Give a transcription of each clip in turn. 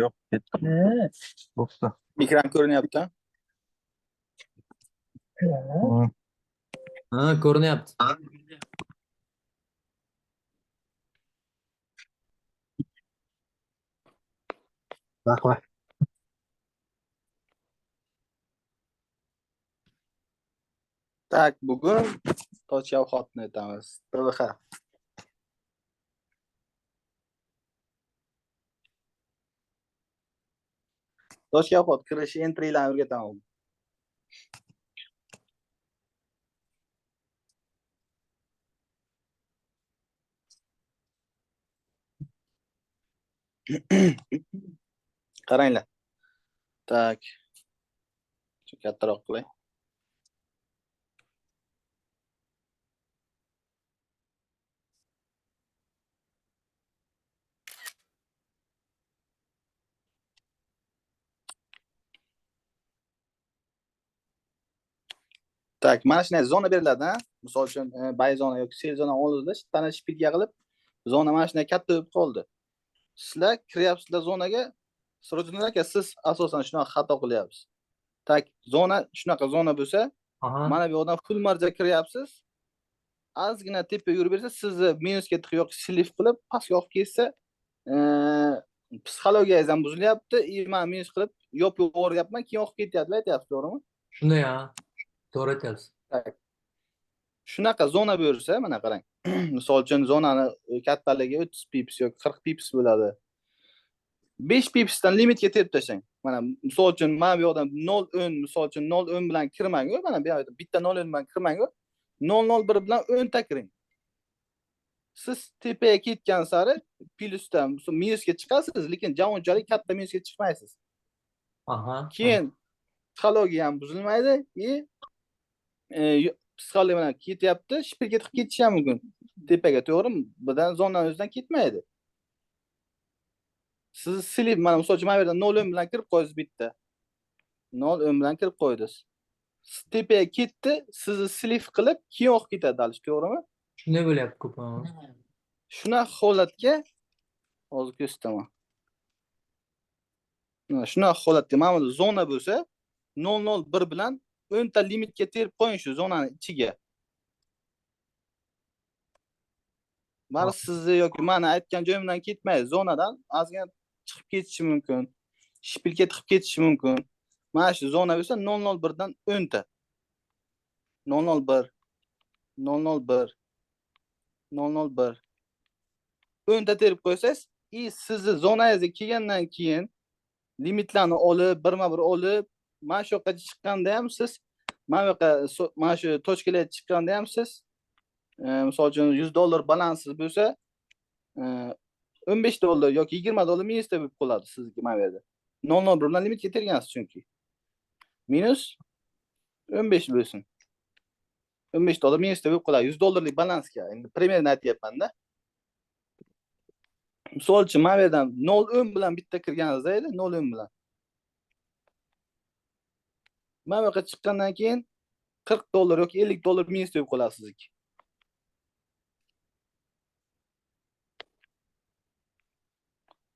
Yo'q, ketdi. Bo'pti. Ekran ko'rinyapti. Ha, ko'rinyapti. Rahmat. Tak, bugun Toshkent xotini aytamiz. TVH. Toshkent xot kirish entrylarni o'rgataman. Qaranglar. Tak. Kattaroq qilay. Tak, mana shunday zona beriladi, ha? Misol uchun, bay zona yoki sel zona oldida tana shpilga qilib, zona mana shunday katta bo'lib qoldi. Sizlar kiryapsizlar zonaga, Sirojinlar aka, siz asosan shunaqa xato qilyapsiz. Tak, zona shunaqa zona bo'lsa, mana bu yerdan full marja kiryapsiz. Ozgina tepa yurib bersa, sizni minusga tiqib yoki slif qilib, pastga olib ketsa, psixologiyangiz ham buzilyapti. Men minus qilib yopib yuboryapman, keyin olib ketyapti, aytyapsiz, to'g'rimi? Shunday, ha. To'g'ri aytyapsiz. Shunaqa zona bo'lsa, mana qarang. Misol uchun zonani kattaligi 30 pips yoki 40 pips bo'ladi. 5 pipsdan limitga terib tashlang. Mana misol uchun mana bu yoqdan 0.10, misol uchun 0.10 bilan kirmang-ku, mana bu yerda bitta 0.10 bilan kirmang-ku. 0.01 bilan 10 ta kiring. Siz tepaga ketgan sari plyusdan minusga chiqasiz, lekin javonchalik katta minusga chiqmaysiz. Keyin psixologiya ham buzilmaydi, psixologiya bilan ketyapti, shpilga tiqib ketishi ham mumkin. Tepaga, to'g'rimi? Birdan zonadan o'zidan ketmaydi. Siz silib, mana misol uchun mana bu yerda 0.10 bilan kirib qo'ysiz bitta. 0.10 bilan kirib qo'ydingiz. Tepaga ketdi, sizni silif qilib, keyin olib ketadi, dalish, to'g'rimi? Shunday bo'lyapti ko'p. Shunaqa holatga hozir ko'rsataman. Shunaqa holatga mana bu zona bo'lsa, 0.01 bilan 10 ta limitga terib qo'ying shu zonani ichiga. Mana sizni yoki meni aytgan joyimdan ketmaydi, zonadan ozgina chiqib ketishi mumkin. Shpilga tiqib ketishi mumkin. Mana shu zona bo'lsa 0.01 dan 10 ta. 0.01 0.01 0.01 10 ta terib qo'ysangiz, sizni zonangizga kelgandan keyin limitlarni olib, birma-bir olib, mana shu yoqqa chiqqanda ham siz, mana bu yoqqa mana shu tochkalarga chiqqanda ham siz, misol uchun $100 balansiz bo'lsa, $15 yoki $20 minusda bo'lib qoladi sizniki mana bu yerda. 0.01 bilan limitga tergansiz chunki. Minus 15 bo'lsin. $15 minusda bo'lib qoladi. $100lik balansga. Endi primerni aytyapman-da. Misol uchun mana bu yerdan 0.10 bilan bitta kirganingizda edi, 0.10 bilan. Mana bu yoqqa chiqqandan keyin $40 yoki $50 minus bo'lib qoladi sizniki.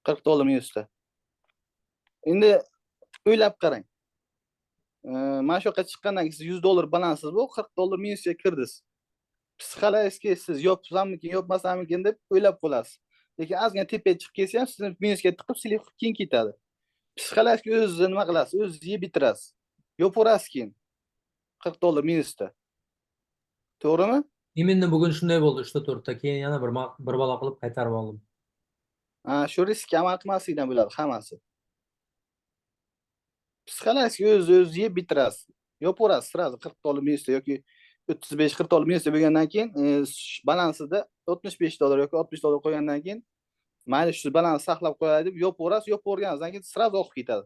$40 minusda. Endi o'ylab qarang. Mana shu yoqqa chiqqandan keyin siz $100 balansiz bu, $40 minusga kirdingiz. Psixologik siz yopsammikin, yopmasammikin deb o'ylab qolasiz. Lekin ozgina tepaga chiqib kelsa ham sizni minusga tiqib silib keyin ketadi. Psixologik o'zingizni nima qilasiz? O'zingiz yeb bitirasiz. Yopaverasiz keyin. $40 minusda. To'g'rimi? Endi bugun shunday bo'ldi, 3-4 ta. Keyin yana bir balo qilib qaytarib oldim. Shu riskka amal qilmaslikdan bo'ladi hammasi. Psixologik o'zingiz yeb bitirasiz. Yopaverasiz sразу $40 minusda yoki 35-40 minusda bo'lgandan keyin balansida $65 yoki $60 qo'ygandan keyin mayli shu balans saqlab qo'yadi deb yopaverasiz, yopaverganingizdan keyin sразу oqib ketadi.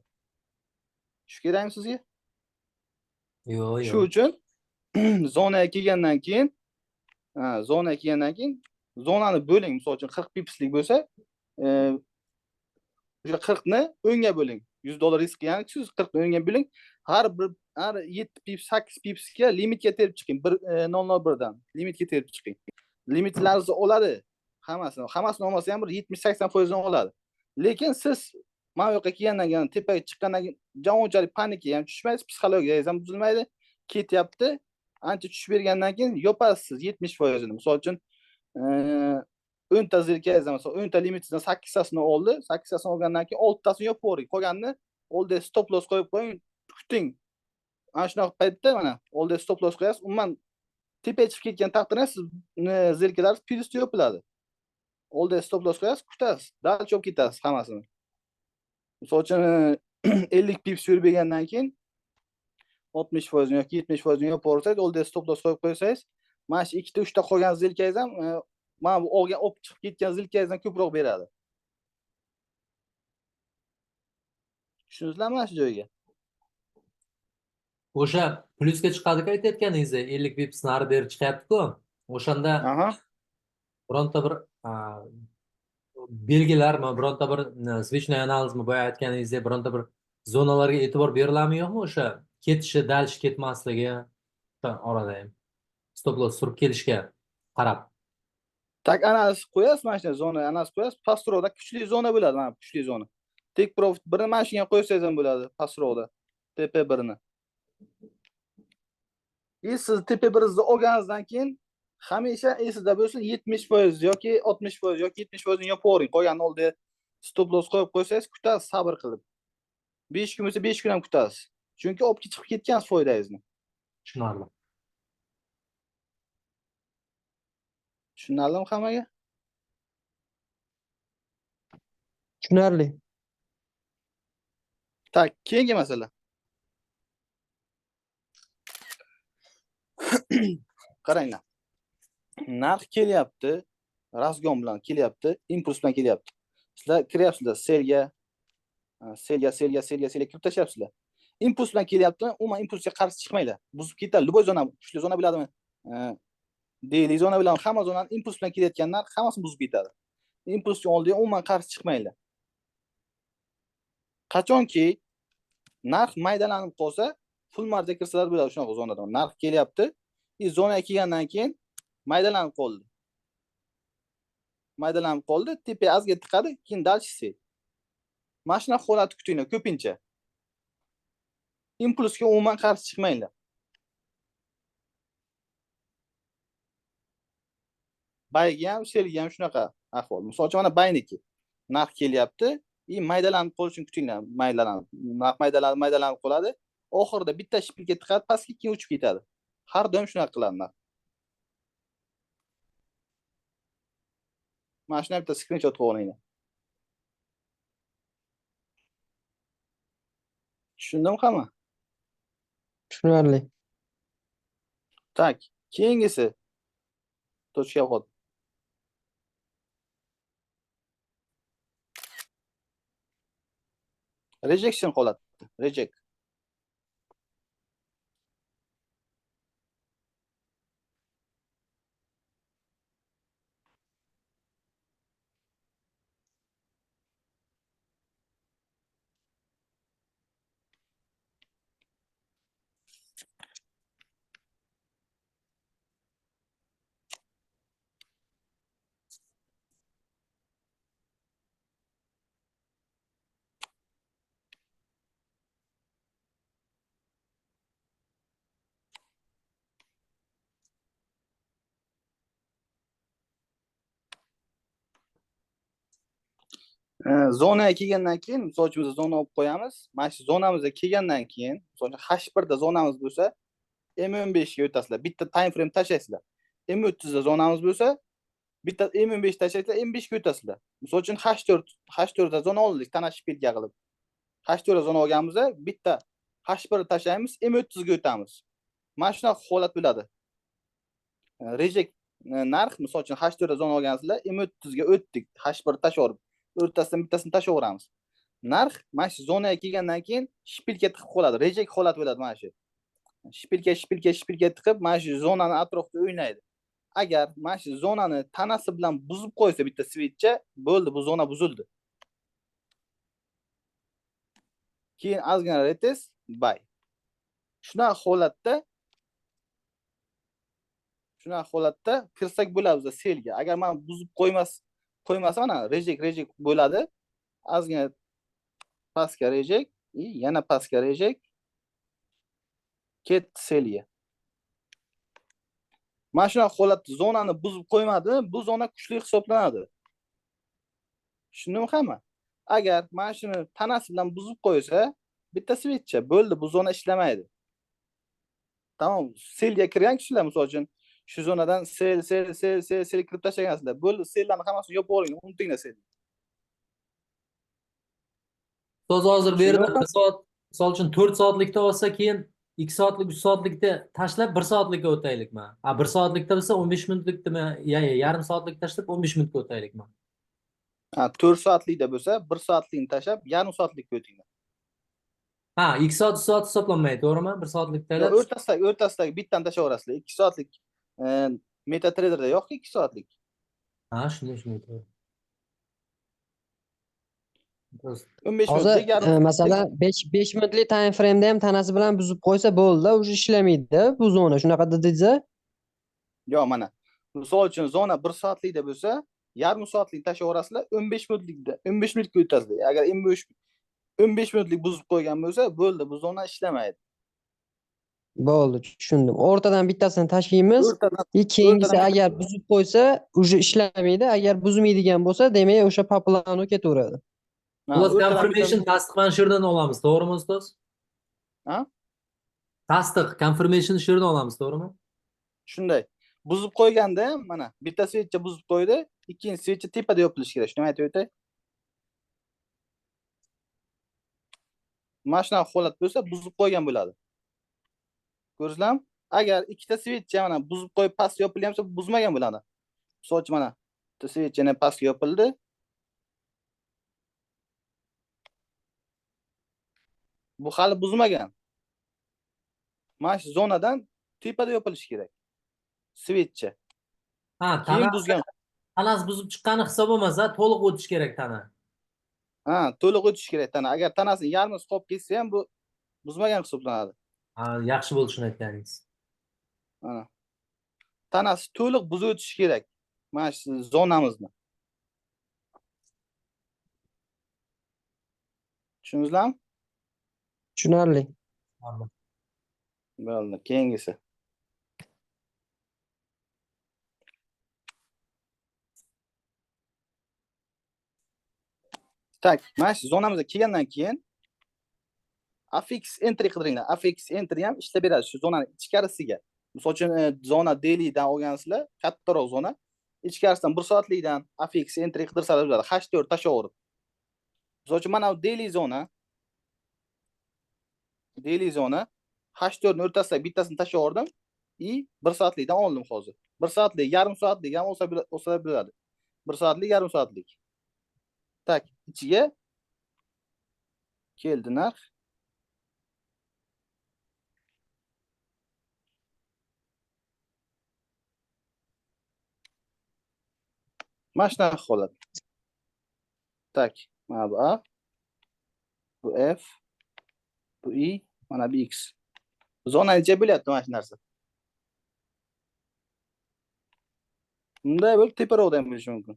Shu kerakmi sizga? Yo'q. Shu uchun zonaga kelgandan keyin zonani bo'ling. Misol uchun 40 pipslik bo'lsa, o'sha 40 ni 10 ga bo'ling. $100 risk ya'ni siz 40 ni 10 ga bo'ling. Har 7 pips, 8 pipsga limitga terib chiqing. 0.01 dan limitga terib chiqing. Limitlaringizni oladi. Hammasini olmasa ham bir 70-80% oladi. Lekin siz mana bu yoqqa kelgandan keyin, tepaga chiqqandan keyin unchalik panikaga ham tushmaysiz, psixologiyangiz ham buzilmaydi. Ketyapti, ancha tushib bergandan keyin yopasiz 70%ni. Misol uchun, 10 ta zilkangiz, masalan, 10 ta limitingizdan 8 tasini oldi. 8 tasini olgandan keyin 6 tasini yopib yuboring. Qolganini oldiga stop loss qo'yib qo'ying, kuting. Ana shunaqa paytda mana oldiga stop loss qo'yasiz. Umuman tepaga chiqib ketgan taqdirda sizni zilkalar plyusda yopiladi. Oldiga stop loss qo'yasiz, kutasiz. Dal chop ketasiz hammasini. Misol uchun 50 pips yurib bergandan keyin 60% yoki 70% yopib yuborsangiz, oldiga stop loss qo'yib qo'ysangiz, mana shu 2 ta 3 ta qolgan zilkangiz ham mana bu olgan olib chiqib ketgan zilkangizdan ko'proq beradi. Tushundingizlarmi mana shu joyga? O'sha plyusga chiqadiku aytayotganingizda 50 pips nari beri chiqyapti-ku. O'shanda Aha. bironta bir belgilarmi, bironta bir switchный analizmi, boya aytganingizdek bironta bir zonalarga e'tibor beriladimi yo'qmi? O'sha ketishi, dalish ketmasligi orada ham stop loss surib kelishga qarab. Tak analiz qo'yasiz, mana shunday zona analiz qo'yasiz. Pastroqda kuchli zona bo'ladi, mana kuchli zona. Take profit birini mana shunga qo'ysangiz ham bo'ladi, pastroqda. TP1 ni. Siz TP1 ni olganingizdan keyin hamisha esingizda bo'lsin 70% yoki 60% yoki 70% ni yopib yuboring. Qolganini oldiga stop loss qo'yib qo'ysangiz, kutasiz sabr qilib. 5 kun bo'lsa 5 kun ham kutasiz. Chunki olib chiqib ketgansiz foydangizni. Tushunarli. Tushunarlimi hammaga? Tushunarli. Tak, keyingi masala. Qaranglar. Narx kelyapti, razgon bilan kelyapti, impuls bilan kelyapti. Sizlar kiryapsizlar selga kirib tashlayapsizlar. Impuls bilan kelyapti, umuman impulsga qarshi chiqmanglar. Buzib ketadi. Любой zona, kuchli zona biladimi? Daily zona bilan hamma zonani impuls bilan kelayotgan narx hammasini buzib ketadi. Impulsga oldiga umuman qarshi chiqmanglar. Qachonki narx maydalanib qolsa, full marja kirsalar bo'ladi shunaqa zonadan. Narx kelyapti, zonaga kelgandan keyin maydalanib qoldi. Maydalanib qoldi, tepa azga tiqadi, keyin dalchisi. Mana shunaqa holatni kutinglar ko'pincha. Impulsga umuman qarshi chiqmanglar. Bayga ham, selga ham shunaqa ahvol. Misol uchun mana bayniki. Narx kelyapti, maydalanib qolishini kutinglar, narx maydalanib qoladi. Oxirida bitta shipilga tiqadi, pastga keyin uchib ketadi. Har doim shunaqa qiladi narx. Mana shuni bitta screenshot qilib olinglar. Tushundimmi hamma? Tushunarli. Tak, keyingisi. Точка вход. Rejection holati. Reject. Zonaga kelgandan keyin, misol uchun biz zona olib qo'yamiz. Mana shu zonamizga kelgandan keyin, misol uchun H1 da zonamiz bo'lsa, M15 ga o'tasizlar. Bitta time frame tashlaysizlar. M30 da zonamiz bo'lsa, bitta M15 tashlaysizlar, M5 ga o'tasizlar. Misol uchun H4 da zona oldik, tanash shipilga qilib. H4 da zona olganimizda, bitta H1 tashlaymiz, M30 ga o'tamiz. Mana shunaqa holat bo'ladi. Reject narx, misol uchun H4 da zona olgansizlar, M30 ga o'tdik, H1 tashlaverib, o'rtasidan bittasini tashlaveramiz. Narx mana shu zonaga kelgandan keyin shipilga tiqib qoladi. Reject holat bo'ladi mana shu. Shipilga tiqib, mana shu zonani atrofida o'ynaydi. Agar mana shu zonani tanasi bilan buzib qo'ysa bitta switchcha, bo'ldi, bu zona buzildi. Keyin ozgina retest, buy. Shunaqa Shunaqa holatda kirsak bo'ladi biza selga. Agar men buzib qo'ymasam mana rejek bo'ladi. Ozgina pastga rejek, yana pastga rejek, ketdi selga. Mana shunaqa holatda zonani buzib qo'ymadi, bu zona kuchli hisoblanadi. Tushundingmi hamma? Agar mana shuni tanasi bilan buzib qo'ysa, bitta switchcha bo'ldi, bu zona ishlamaydi. Tamam, selga kirgan kishilar misol uchun shu zonadan sel kirib tashlagansizlar. Bo'ldi, sellarni hammasini yopib yuboring, unutinglar selni. Ustoz hozir bu yerda Tushundingmi? 1 soat, misol uchun 4 soatlikda olsa, keyin 2 soatlik, 3 soatlikda tashlab 1 soatlikka o'taylikmi? 1 soatlikda bo'lsa 15 minutlikdami, yarim soatlik tashlab 15 minutga o'taylikmi? 4 soatlikda bo'lsa, 1 soatlikni tashlab, yarim soatlikka o'tinglar. 2 soat, 3 soat hisoblanmaydi, to'g'rimi? 1 soatlik Yo, tashlab. o'rtasidagi bittani tashlaverasizlar. 2 soatlik MetaTrader'da yo'q, 2 soatlik. Shunday. 15 Hozir minutlik, yarim soatlik. masalan 5 minutlik time frame'da ham tanasi bilan buzib qo'ysa bo'ldi, уже ishlamaydi bu zona. Shunaqa dedingiz-a? Yo'q, mana. Misol uchun zona 1 soatlikda bo'lsa, yarim soatlik tashlaverasizlar, 15 minutlikda, 15 minutga o'tasizlar. Agar 15 minutlik buzib qo'ygan bo'lsa, bo'ldi, bu zona ishlamaydi. Bo'ldi, tushundim. O'rtadan bittasini tashlaymiz. O'rtadan Keyingisi o'rtadan agar buzib qo'ysa, уже ishlamaydi. Agar buzmaydigan bo'lsa, demak o'sha po planu ketaveradi. Xullas, o'rtadan confirmation tasdiqdan shu yerdan olamiz, to'g'rimi ustoz? Ha? Tasdiq, confirmation shu yerdan olamiz, to'g'rimi? Shunday. Buzib qo'yganda mana bitta switchcha buzib qo'ydi, ikkinchi switchcha tepada yopilishi kerak. Shuni aytib o'tay. Mana shunaqa holat bo'lsa, buzib qo'ygan bo'ladi. Ko'rdingizlarmi? Agar ikkita switchcha mana buzib qo'yib past yopilgan bo'lsa, buzmagan bo'ladi. Misol uchun mana bitta switch yana pastga yopildi. Bu hali buzmagan. Mana shu zonadan tepada yopilishi kerak. Switchcha. Keyin buzgan. Tanasi buzib chiqqani hisoblanmasa, to'liq o'tish kerak tana. To'liq o'tish kerak tana. Agar tanasi yarmi qolib ketsa ham bu buzmagan hisoblanadi. Yaxshi bo'ldi shuni aytganingiz. Mana. Tanasi to'liq buzib o'tishi kerak. Mana shu zonamizni. Tushundingizlarmi? Tushunarli. Bo'ldi, keyingisi. Tak, mana shu zonamizga kelgandan keyin affix entry qidiringlar. Affix entry ham ishlab beradi shu zonani ichkarisiga. Misol uchun zona dailydan olgansizlar, kattaroq zona. Ichkarisidan 1 soatlikdan affix entry qidirsalar bo'ladi. H4 tashaverib. Misol uchun mana bu daily zona H4 ni o'rtasida bittasini tashaverdim. 1 soatlikdan oldim hozir. 1 soatlik, yarim soatlik ham olsa bo'ladi. 1 soatlik, yarim soatlik. Tak, ichiga keldi narx. Mana shunaqa holat. Tak, mana bu A, bu F, bu I, mana bu X. Zonani ichiga bo'lyapti mana shu narsa. Bunday bo'lib teparoqda ham bo'lishi mumkin.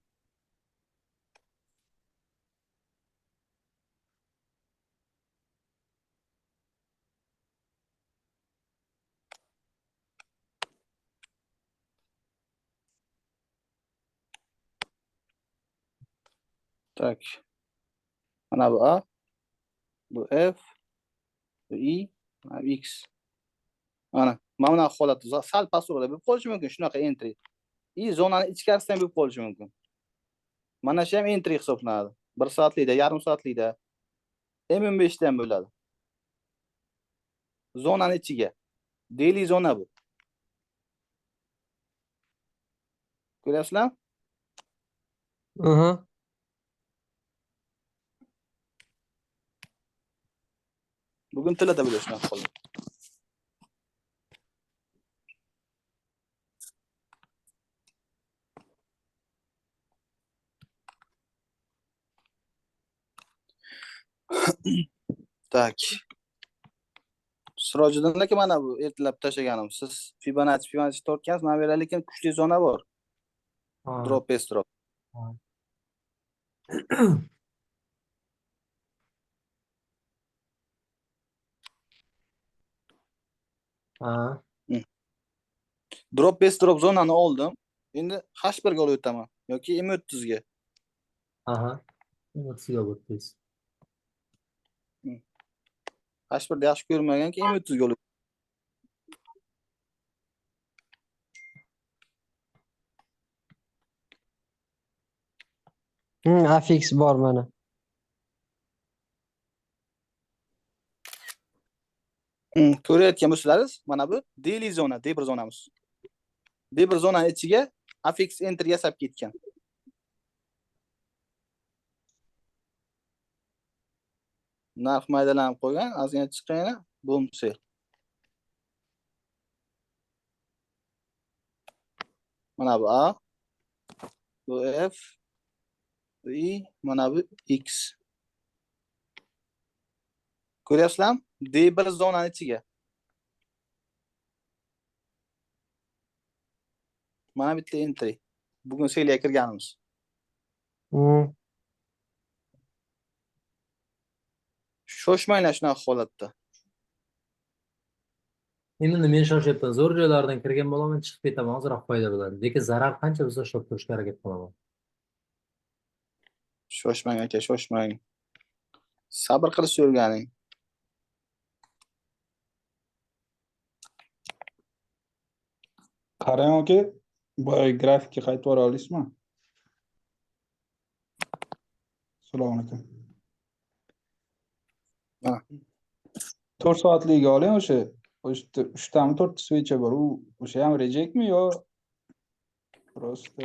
Tak. Mana bu A, bu F, bu I, mana bu X. Mana bunaqa holat sal pastroqda bo'lib qolishi mumkin, shunaqa entry. Zonani ichkarisida ham bo'lib qolishi mumkin. Mana shu ham entry hisoblanadi. 1 soatlikda, yarim soatlikda, M15 dan bo'ladi. Zonani ichiga. Daily zona bu. Ko'ryapsizlar? Aha. Bugun tilada bo'lishni qoldi. Tak. Sirojiddin aka mana bu ertalab tashlaganim. Siz Fibonacci tortgansiz, mana bu yerda lekin kuchli zona bor. Ha, Drop base drop. ha. Ha, Hı. Drop base drop zonani oldim. Endi H1 ga olib o'taman yoki M30 ga. aha. Umutsiga o'tdingiz. H1 da yaxshi ko'rmaganki M30 ga olib. Afix bor mana. Ko'rayotgan bo'lsangiz, mana bu daily zona, D1 zonamiz. D1 zonani ichiga affix enter yasab ketgan. Narx maydalanib qo'ygan, ozgina chiqayna, boom sell. Mana bu A, bu F, bu I, mana bu X. Ko'ryapsizlarmi? D1 zonani ichiga. Mana bitta entry. Bugun selga kirganimiz. Hmm. Shoshmanglar shunaqa holatda. Endi men shoshyapman. Zo'r joylardan kirgan bo'laman, chiqib ketaman ozroq foyda bilan. Lekin zarar qancha bo'lsa ushlab turishga harakat qilaman. Shoshmang aka, shoshmang. Sabr qilishni o'rganing. Qarang aka, boya grafikka qaytib bora olasizmi? Assalomu alaykum. Ha. 4 soatligiga oling o'sha 3tami 4ta switchi bor. O'sha ham rejectmi yo просто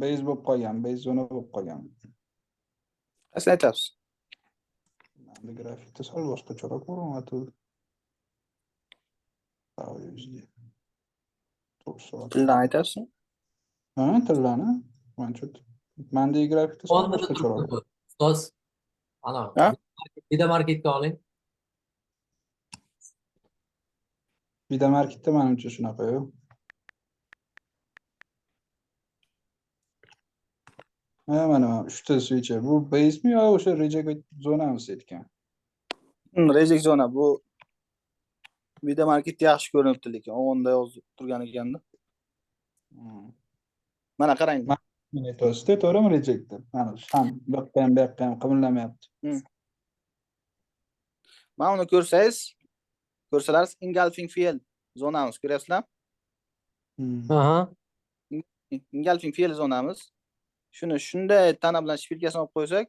base bo'lib qolgan, base zona bo'lib qolgan. Qasni aytasiz? Endi grafikda sal boshqacharoq ko'rinyapti. Tildan aytasizmi? Ha, tillarni. Mendagi grafikda sal boshqacharoq. Ustoz, ana, Ha? Vida Marketga oling. Vida Marketda menimcha shunaqa-yu. Ha, mana 3ta switchi. Bu basemi yo o'sha reject zonamiz aytgan? Reject zona bu Vida Market yaxshi ko'rinibdi lekin ovonda yozib turgan ekanda. Mana qarang. Mana aytyapsiz-da, to'g'rimi reject deb? Mana ham bu yoqqa ham qimirlamayapti. Mana uni ko'rsalaringiz engulfing field zonamiz ko'ryapsizlar? Aha. Engulfing field zonamiz. Shuni shunday tana bilan shpilkasini olib qo'ysak,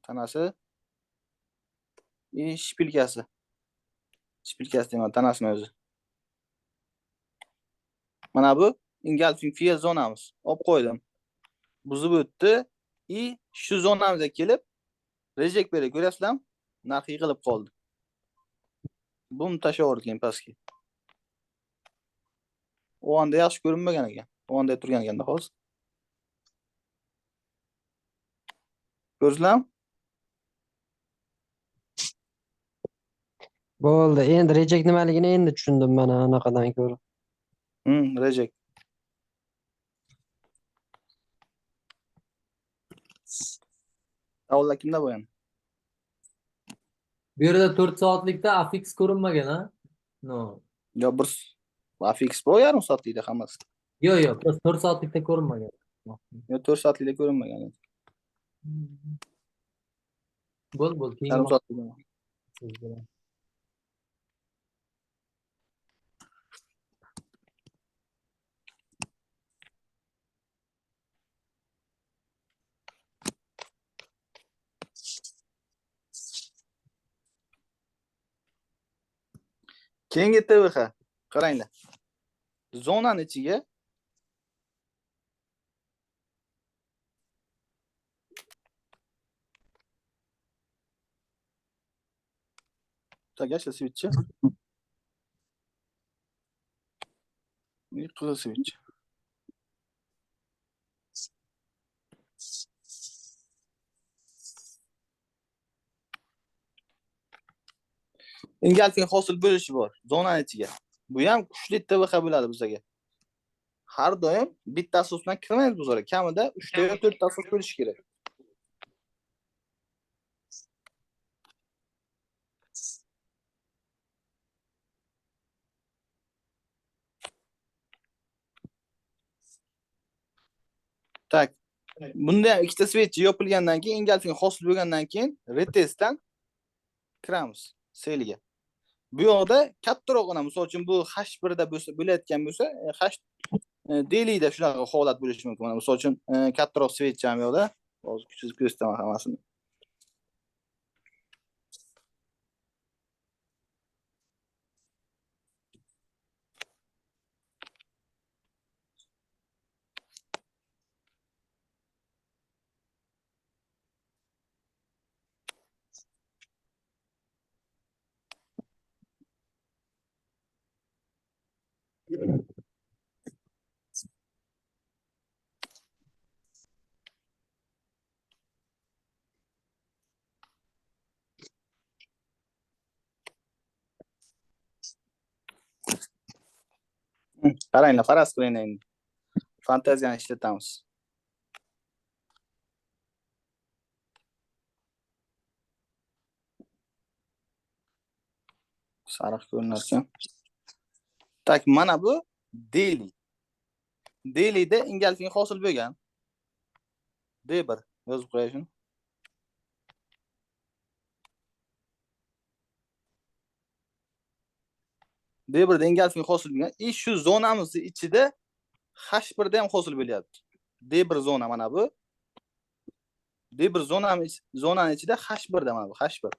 tanasi shpilkasi. Shpilkasi deyman, tanasini o'zi. Mana bu engulfing field zonamiz. Olib qo'ydim. Buzib o'tdi. Shu zonamizga kelib reject berdi. Ko'ryapsizlarmi? Narx yig'ilib qoldi. Bum tashavergan pastga. O anda yaxshi ko'rinmagan ekan. O anda turgan ekanda hozir. Ko'rsizlarmi? Bo'ldi. Endi reject nimaligini endi tushundim mana anaqadan ko'ra. Reject. Savollar kimda bo'lgan? Bu yerda 4 soatlikda afix ko'rinmagan, ha? No. Yo bir afix bu yarim soatlikda hammasi. Yo'q, 4 soatlikda ko'rinmagan. Yo 4 soatlikda ko'rinmagan. Bo'l, Yarim keyin soatlikda. Keyingi TVH qaranglar. Zonani ichiga tagashla switch. Qizil switch. Engulfing hosil bo'lishi bor zonani ichiga. Bu ham kuchli TVH bo'ladi bizga. Har doim bitta asosdan kirmaymiz biz oraya. Kamida 3 ta yo 4 ta asos bo'lishi kerak. Tak. Bunda ham ikkita switch yopilgandan keyin, engulfing hosil bo'lgandan keyin retestdan kiramiz selga. Bu yoqda kattaroqgina, misol uchun bu H1 da bo'lsa, bo'layotgan bo'lsa, H daily da shunaqa holat bo'lishi mumkin. Mana misol uchun kattaroq switch ham yoqda. Hozir kuchsiz ko'rsataman hammasini. Qaranglar, faraz qilinglar endi. Fantaziyani ishlatamiz. Sariq ko'rinarkan. Tak, mana bu daily. Dailyda engulfing hosil bo'lgan. D1 yozib qo'yay shuni. D1 da engulfing hosil bo'lgan. Shu zonamiz ichida H1 da ham hosil bo'lyapti. D1 zona mana bu. D1 zonani ichida H1 da mana bu H1.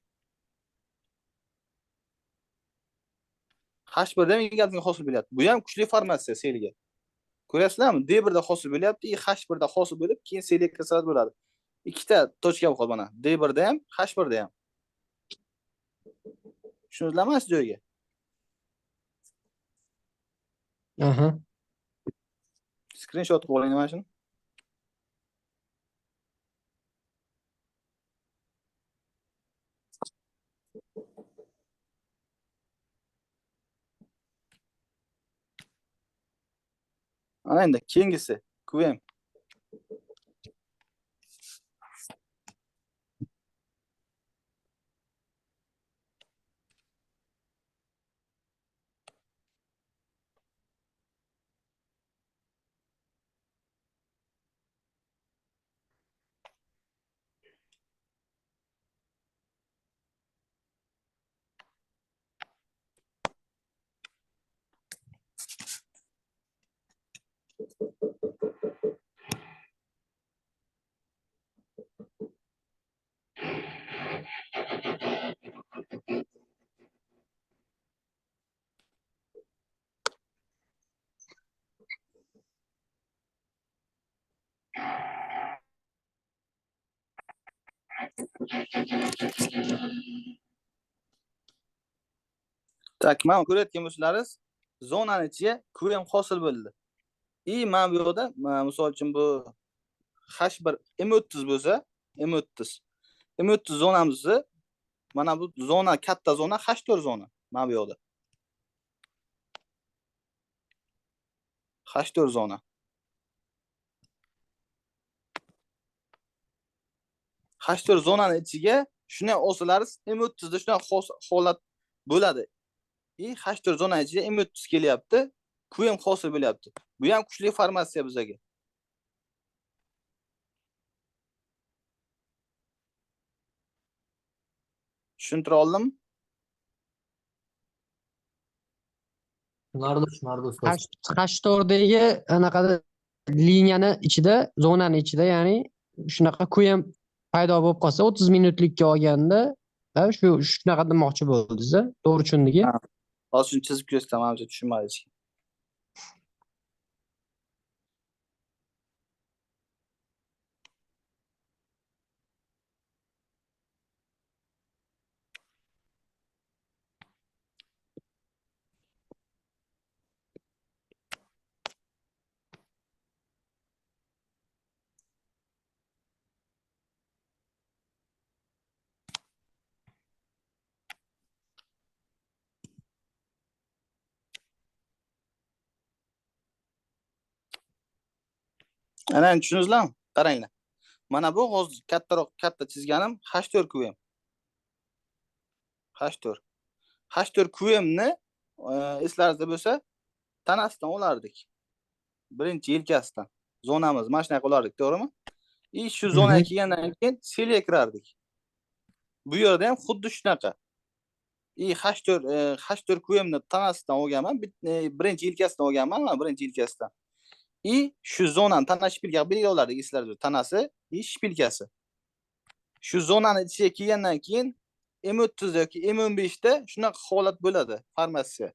H1 da engulfing hosil bo'lyapti. Bu ham kuchli formatsiya selga. Ko'rasizlarmi? D1 da hosil bo'lyapti, H1 da hosil bo'lib, keyin selga kirsalar bo'ladi. Ikkita tochka bor mana. D1 da ham, H1 da ham. Tushundingizlarmi shu joyga? Aha. Screenshot qilib oling mana shuni. Ana endi keyingisi QM. Tak, mana ko'rayotgan bo'lsalaringiz, zonani ichiga QM hosil bo'ldi. Mana bu yoqda, misol uchun bu H1 M30 bo'lsa, M30. M30 zonamizni mana bu zona, katta zona H4 zona. Mana bu yoqda. H4 zona. H4 zonani ichiga shunday olsalaringiz M30 da shunday holat bo'ladi. H4 zona ichiga M30 kelyapti, QM hosil bo'lyapti. Bu ham kuchli formatsiya bizga. Tushuntira oldim? Tushunarli ustoz. H4dagi anaqada liniyani ichida, zonani ichida, ya'ni shunaqa QM paydo bo'lib qolsa 30 minutlikka olganda, shunaqa demoqchi bo'ldingiz-a? To'g'ri tushundingmi? Ha. Hozir shuni chizib ko'rsataman, hozir tushunmadingiz. Ana tushundingizlarmi? Qaranglar. Mana bu hozir katta chizganim H4 QM. H4. H4 QM ni eslaringizda bo'lsa, tanasidan olardik. Birinchi yelkasidan. Zonamiz mana shunaqa olardik, to'g'rimi? Shu zonaga kelgandan keyin selga kirardik. Bu yerda ham xuddi shunaqa. H4 QM ni tanasidan olganman, birinchi yelkasidan olganman, mana birinchi yelkasidan. Shu zonani tana shpilkaga belgilab olardik, eslaringizda. Tanasi, shpilkasi. Shu zonani ichiga kelgandan keyin M30 yoki M15 da shunaqa holat bo'ladi formatsiya.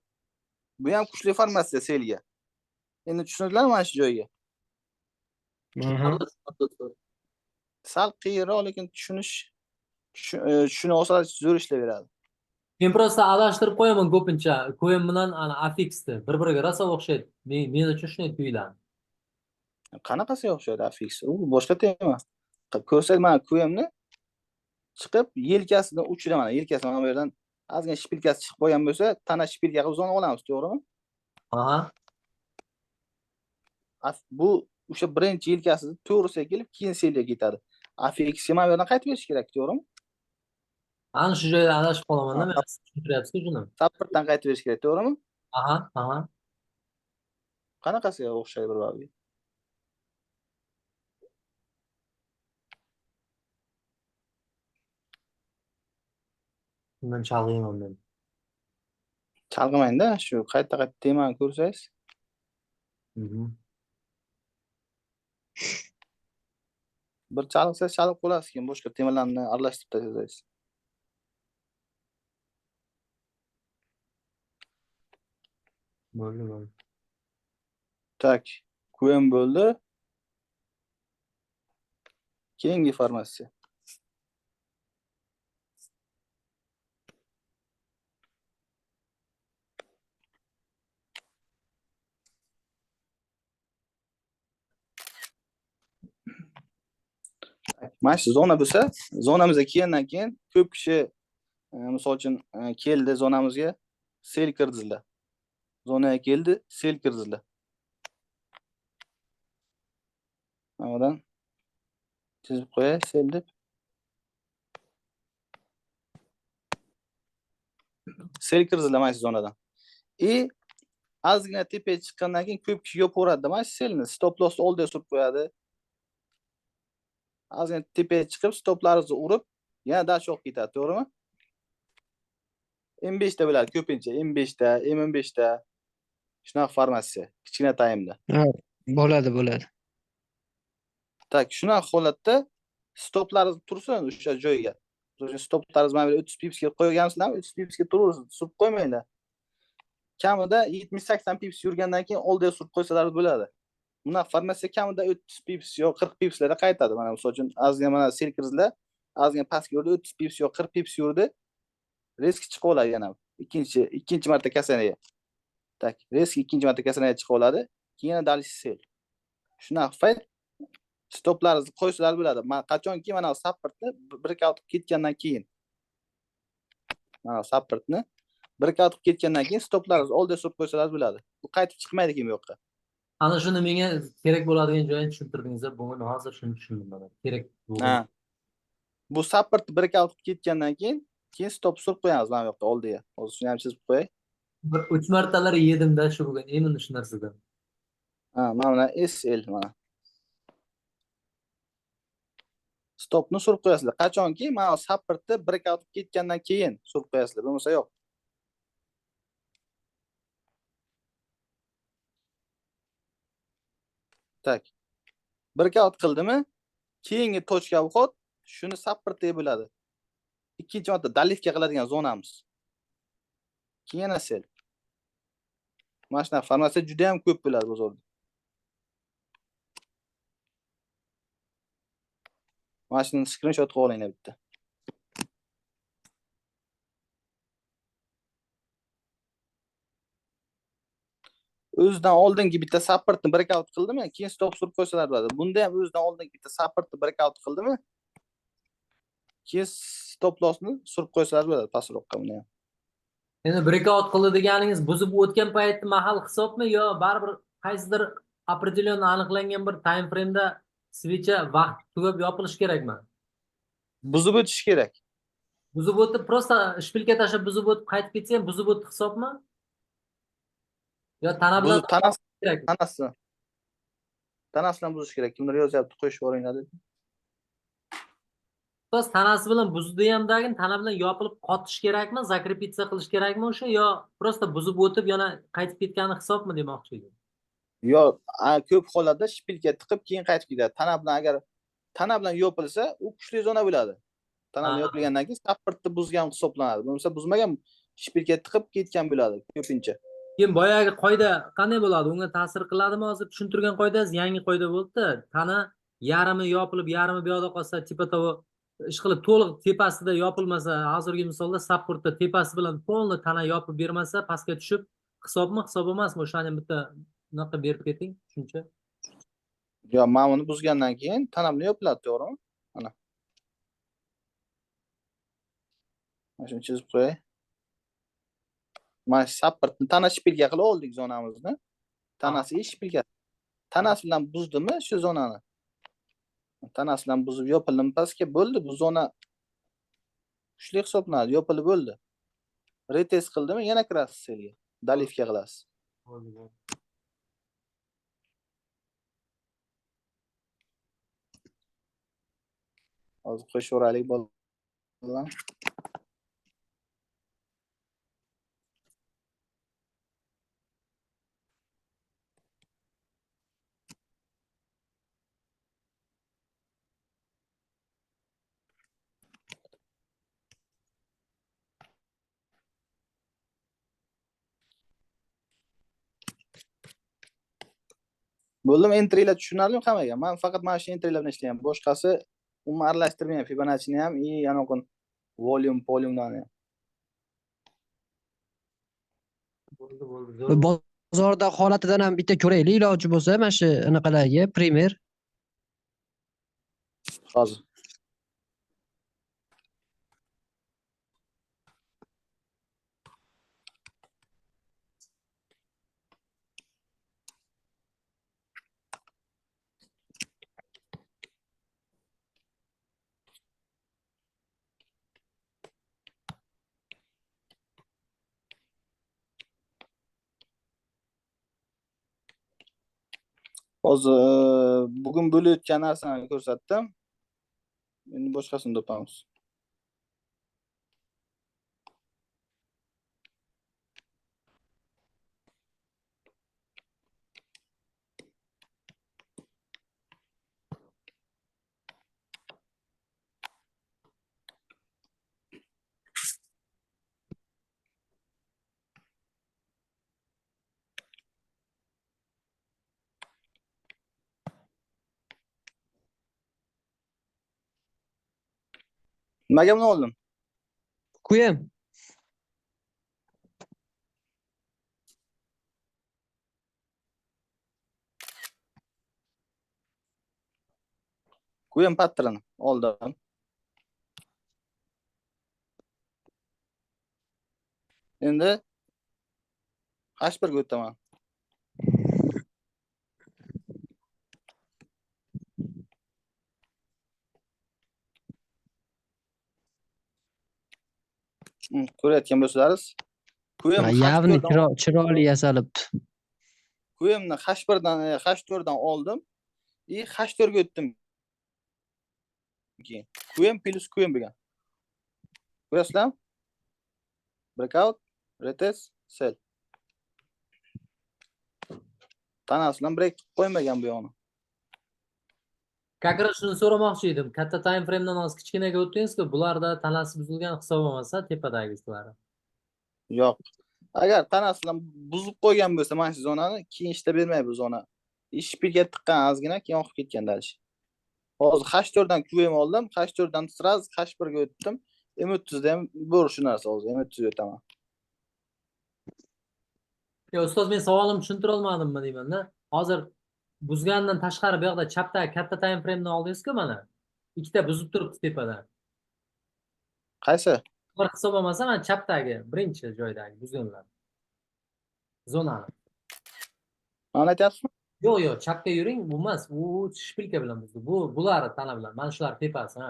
Bu ham kuchli formatsiya selga. Endi tushundinglarmi mana shu joyga? Sal qiyinroq, lekin tushuna olsangiz zo'r ishlayveradi. Men prosta adashtirib qo'yaman ko'pincha. QM bilan ana affixni bir-biriga rosa o'xshaydi. Men uchun shunday tuyuladi. Qanaqasiga o'xshaydi affix? U boshqa tema. Ko'rsak mana QM ni chiqib yelkasidan uchida mana yelkasi mana bu yerdan ozgina shpilkasi chiqib qolgan bo'lsa, tana shpilkaga uzun olamiz, to'g'rimi? Aha. Bu o'sha birinchi yelkasi to'g'risiga kelib, keyin selga ketadi. Affixga mana bu yerdan qaytib berish kerak, to'g'rimi? Ana shu joyda adashib qolaman-da, men tushuntirilyapsiz-ku junim. Supportdan qaytib berish kerak, to'g'rimi? Aha, aha. Qanaqasiga o'xshaydi bir-biriga? Bundan chalg'iyman men. Chalg'imang-da, shu qayta temani ko'rsangiz. Bir chalg'sangiz chalib qolasiz, keyin boshqa temalarni aralashtirib tashlaysiz. Bo'ldi. Tak, QM bo'ldi. Keyingi formatsiya. Mana shu zona bo'lsa, zonamizga kelgandan keyin ko'p kishi misol uchun keldi zonamizga, sel kirdizlar. Zonaga keldi, sel kirdizlar. Manadan chizib qo'yay, sel deb. Sel kirdizlar mana shu zonadan. Ozgina tepaga chiqqandan keyin ko'p kishi yopaveradi mana shu selni, stop lossni oldiga surib qo'yadi. Ozgina tepaga chiqib, stoplarimizni urib, yana dash olib ketadi, to'g'rimi? M5 da bo'ladi ko'pincha, M5 da, M15 da shunaqa formatsiya, kichkina taymda. Bo'ladi. Tak, shunaqa holatda stoplaringiz tursin o'sha joyga. Stoplaringiz mana bu 30 pipsga qo'ygansizlarmi? 30 pipsga turaverasiz, surib qo'ymanglar. Kamida 70-80 pips yurgandan keyin oldiga surib qo'ysalar bo'ladi. Buna formatsiya kamida 30 pips yo 40 pipslarda qaytadi. Mana misol uchun ozgina mana selkirizlar, ozgina pastga yurdi, 30 pips yo 40 pips yurdi. Risk chiqib oladi yana. Ikkinchi marta kasanaga. Tak, risk ikkinchi marta kasanaga chiqib oladi. Keyin dalish sel. Shunaqa payt stoplaringizni qo'ysalar bo'ladi. Men qachonki mana supportni breakout qilib ketgandan keyin. Mana supportni breakout qilib ketgandan keyin stoplaringizni oldiga surib qo'ysalar bo'ladi. Bu qaytib chiqmaydi kim yo'qqa. Ana shuni menga kerak bo'ladigan joyini tushuntirdingiz-a, bugun hozir shuni tushundim mana. Kerak bo'lgan. Ha. Bu support breakout qilib ketgandan keyin stop surib qo'yamiz mana bu yoqqa oldiga. Hozir shuni ham chizib qo'yay. Bir 3 martalar yedim-da shu bugun. Endi shu narsadan. Ha, mana SL mana. Stopni surib qo'yasizlar. Qachonki mana supportni breakout qilib ketgandan keyin surib qo'yasizlar, bo'lmasa yo'q. Tak. Breakout qildimi? Keyingi tochka vxod shuni support deb bo'ladi. Ikkinchi marta dalivga qiladigan zonamiz. Keyin yana sel. Mana shunaqa formatsiya juda ham ko'p bo'ladi bozorda. Mana shuni screenshot qilib olinglar bitta. O'zidan oldingi bitta supportni breakout qildimi, keyin stop surib qo'ysalar bo'ladi. Bunda ham o'zidan oldingi bitta supportni breakout qildimi, keyin stop lossni surib qo'ysalar bo'ladi pastroqqa buni ham. Endi breakout qildi deganingiz buzib o'tgan paytda mahal hisobmi yo baribir qaysidir определенно aniqlangan bir time frame'da switchi vaqt tugab yopilishi kerakmi? Buzib o'tish kerak. Buzib o'tib, просто shpilka tashlab buzib o'tib qaytib ketsa ham buzib o'tdi hisobmi? Yo tana bilan Buzib tanasi kerakmi? tanasi. Tanasidan buzish kerak. Kimdir yozyapti, qo'yishib yuboringlar deb. Ustoz tanasi bilan buzdi hamdagin tana bilan yopilib qotish kerakmi? Zakrepitsiya qilish kerakmi o'sha yo просто buzib o'tib yana qaytib ketgani hisobmi demoqchi edim. Yo, ko'p hollarda shpilka tiqib keyin qaytib ketadi. Tana bilan yopilsa, u kuchli zona bo'ladi. Tana bilan Ha. yopilgandan keyin sapirtni buzgan hisoblanadi. Bo'lmasa buzmagan shpilka tiqib ketgan bo'ladi ko'pincha. Keyin boyagi qoida qanday bo'ladi? Unga ta'sir qiladimi hozir tushuntirgan qoidangiz yangi qoida bo'ldi-da. Tana yarmi yopilib, yarmi bu yoqda qolsa, tipa to'g'ri ish qilib to'liq tepasida yopilmasa, hozirgi misolda supportda tepasi bilan polni tana yopib bermasa, pastga tushib, hisobmi, hisob emasmi? O'shani bitta bunaqa berib keting, tushuncha. Yo, mana buni buzgandan keyin tana bilan yopiladi, to'g'rimi? Mana. Mana shuni chizib qo'yay. Mana sapirtni tana shpilka qilib oldik zonamizni. Tanasi shpilka. Tanasi bilan buzdimi shu zonani? Tanasi bilan buzib yopildimi pastga bo'ldi, bu zona kuchli hisoblanadi, yopilib bo'ldi. Retest qildimi, yana kirasiz selga. Dalifga qilasiz. Hozir qo'shaveraylik bolalar. Bo'ldimi, entrylar tushunarlimi hammaga? Men faqat mana shu entrylar bilan ishlayman. Boshqasi umuman aralashtirmayman. Fibonacci'ni ham, anaqa volume, polyumdan ham. Bo'ldi. Bozorda holatidan ham bitta ko'raylik iloji bo'lsa, mana shu anaqalarga primer. Hozir. Hozir bugun bo'layotgan narsani ko'rsatdim. Endi boshqasini topamiz. Nimaga buni oldim? Qo'yim. Qo'yim pattern oldim. Endi H1 ga o'taman. Ko'rayotgan bo'lsangiz, qo'yim Yavni H4dan chiroyli yasalibdi. qo'yimni H4dan oldim. H4 ga o'tdim. Keyin qo'yim plus qo'yim bo'lgan. Ko'rasizlarmi? Breakout, retest, sell. Tanasi bilan break qo'ymagan bu yo'qni. Как раз shuni so'ramoqchi edim. Katta time frame'dan hozir kichkinaga o'tdingiz-ku, bularda tanasi buzilgan hisob olmasa, tepadagilari. Yo'q. Agar tanasi bilan buzib qo'ygan bo'lsa, mana shu zonani keyin ishlab bermaydi bu zona. Shpilga tiqqan ozgina keyin oqib ketgan dalish. Hozir H4dan QM oldim, H4dan sraz H1 ga o'tdim. M30 da ham bor shu narsa hozir M30 ga o'taman. Yo, ustoz, men savolimni tushuntira olmadimmi deyman-da. Hozir buzgandan tashqari bu yoqda chapdagi katta time frame'ni oldingiz-ku mana. Ikkita buzib turibdi tepada. Qaysi? Bir hisob olmasa, mana chapdagi birinchi joydagi buzganlar. Zonani. Mana aytyapsizmi? Yo'q, chapga yuring, bu emas. U shpilka bilan buzdi. Bular tana bilan. Mana shular tepasi, ha.